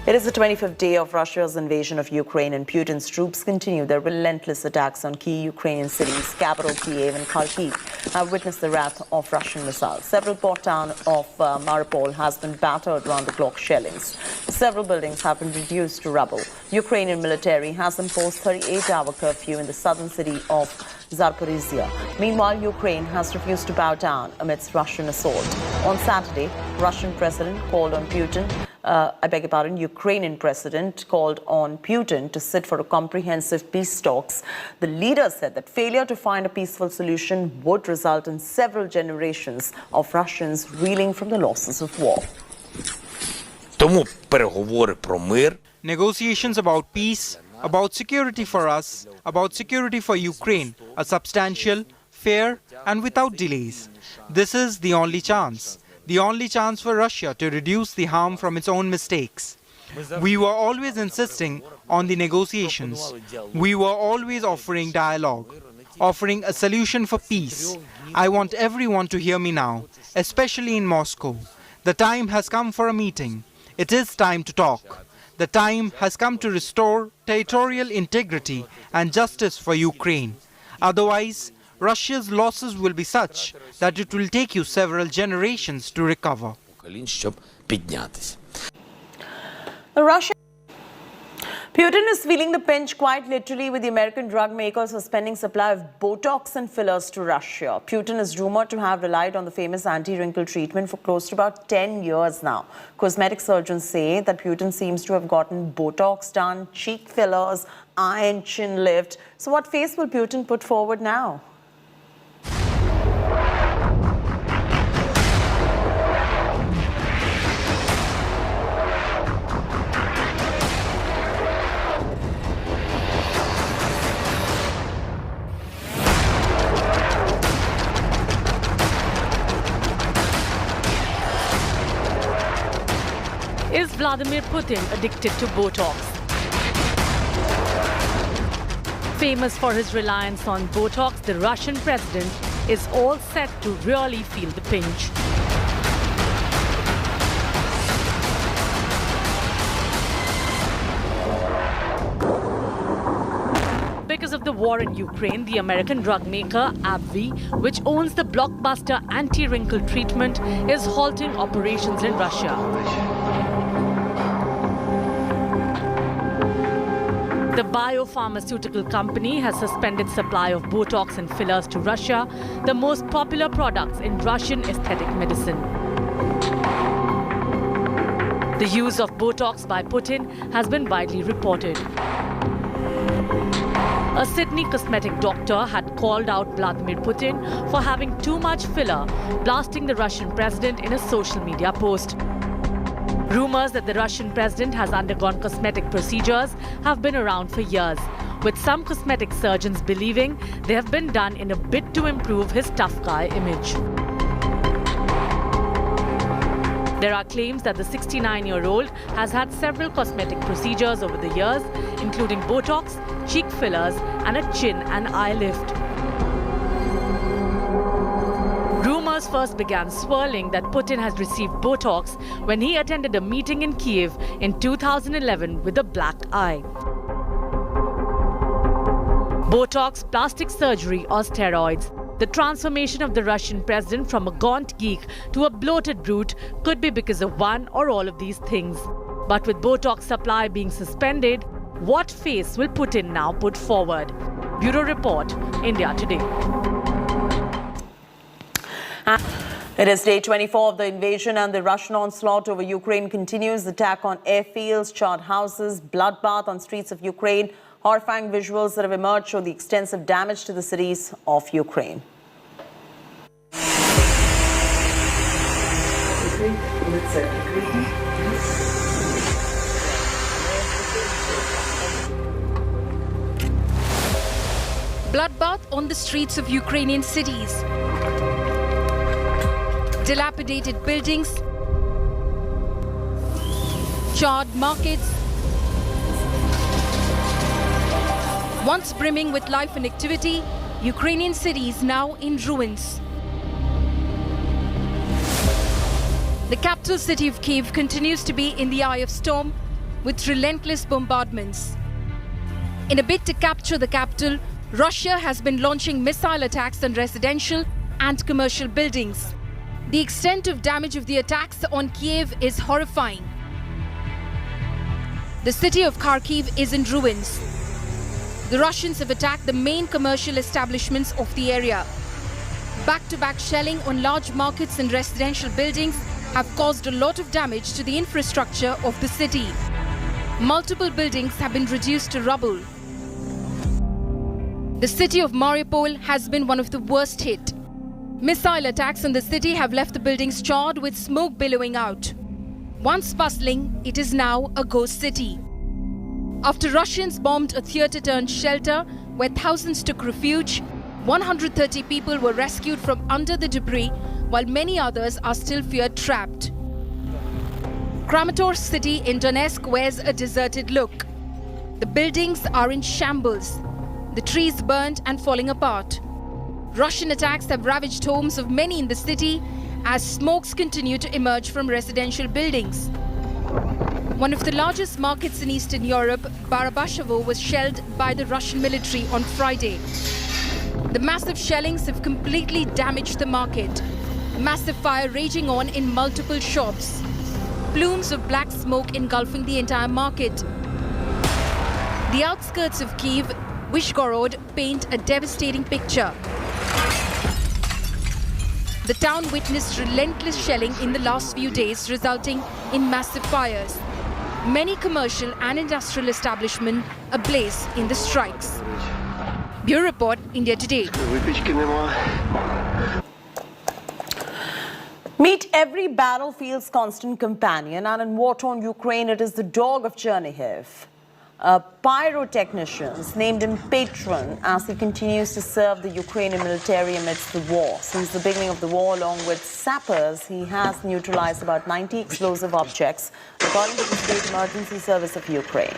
It is the 25th day of Russia's invasion of Ukraine, and Putin's troops continue their relentless attacks on key Ukrainian cities. Capital Kyiv and Kharkiv have witnessed the wrath of Russian missiles. Several port town of Mariupol has been battered round-the-clock shellings. Several buildings have been reduced to rubble. Ukrainian military has imposed 38-hour curfew in the southern city of Zaporizhia. Meanwhile, Ukraine has refused to bow down amidst Russian assault. On Saturday, Russian president called on Putin Ukrainian president called on Putin to sit for a comprehensive peace talks. The leader said that failure to find a peaceful solution would result in several generations of Russians reeling from the losses of war. Negotiations about peace, about security for us, about security for Ukraine are substantial, fair and without delays. This is the only chance for Russia to reduce the harm from its own mistakes. We were always insisting on the negotiations. We were always offering dialogue, offering a solution for peace. I want everyone to hear me now, especially in Moscow. The time has come for a meeting. It is time to talk. The time has come to restore territorial integrity and justice for Ukraine. Otherwise, Russia's losses will be such that it will take you several generations to recover. Putin is feeling the pinch quite literally, with the American drug maker suspending supply of Botox and fillers to Russia. Putin is rumored to have relied on the famous anti-wrinkle treatment for close to about 10 years now. Cosmetic surgeons say that Putin seems to have gotten Botox done, cheek fillers, eye and chin lift. So what face will Putin put forward now? Is Vladimir Putin addicted to Botox? Famous for his reliance on Botox, the Russian president is all set to really feel the pinch. Because of the war in Ukraine, the American drug maker AbbVie, which owns the blockbuster anti-wrinkle treatment, is halting operations in Russia. The biopharmaceutical company has suspended supply of Botox and fillers to Russia, the most popular products in Russian aesthetic medicine. The use of Botox by Putin has been widely reported. A Sydney cosmetic doctor had called out Vladimir Putin for having too much filler, blasting the Russian president in a social media post. Rumors that the Russian president has undergone cosmetic procedures have been around for years, with some cosmetic surgeons believing they have been done in a bid to improve his tough guy image. There are claims that the 69-year-old has had several cosmetic procedures over the years, including Botox, cheek fillers, and a chin and eye lift. Rumors first began swirling that Putin has received Botox when he attended a meeting in Kyiv in 2011 with a black eye. Botox, plastic surgery or steroids. The transformation of the Russian president from a gaunt geek to a bloated brute could be because of one or all of these things. But with Botox supply being suspended, what face will Putin now put forward? Bureau Report, India Today. It is day 24 of the invasion, and the Russian onslaught over Ukraine continues. The attack on airfields, charred houses, bloodbath on streets of Ukraine. Horrifying visuals that have emerged show the extensive damage to the cities of Ukraine. Bloodbath on the streets of Ukrainian cities. Dilapidated buildings, charred markets, once brimming with life and activity, Ukrainian cities now in ruins. The capital city of Kyiv continues to be in the eye of storm, with relentless bombardments. In a bid to capture the capital, Russia has been launching missile attacks on residential and commercial buildings. The extent of damage of the attacks on Kyiv is horrifying. The city of Kharkiv is in ruins. The Russians have attacked the main commercial establishments of the area. Back-to-back shelling on large markets and residential buildings have caused a lot of damage to the infrastructure of the city. Multiple buildings have been reduced to rubble. The city of Mariupol has been one of the worst hit. Missile attacks on the city have left the buildings charred with smoke billowing out. Once bustling, it is now a ghost city. After Russians bombed a theatre-turned-shelter where thousands took refuge, 130 people were rescued from under the debris, while many others are still feared trapped. Kramatorsk city in Donetsk wears a deserted look. The buildings are in shambles, the trees burnt and falling apart. Russian attacks have ravaged homes of many in the city as smokes continue to emerge from residential buildings. One of the largest markets in Eastern Europe, Barabashevo, was shelled by the Russian military on Friday. The massive shellings have completely damaged the market. Massive fire raging on in multiple shops. Plumes of black smoke engulfing the entire market. The outskirts of Kyiv, Vyshgorod, paint a devastating picture. The town witnessed relentless shelling in the last few days, resulting in massive fires. Many commercial and industrial establishments ablaze in the strikes. Bureau Report, India Today. Meet every battlefield's constant companion, and in war-torn Ukraine, it is the dog of Chernihiv. A pyrotechnician named him Patron as he continues to serve the Ukrainian military amidst the war. Since the beginning of the war, along with sappers, he has neutralized about 90 explosive objects, according to the State Emergency Service of Ukraine.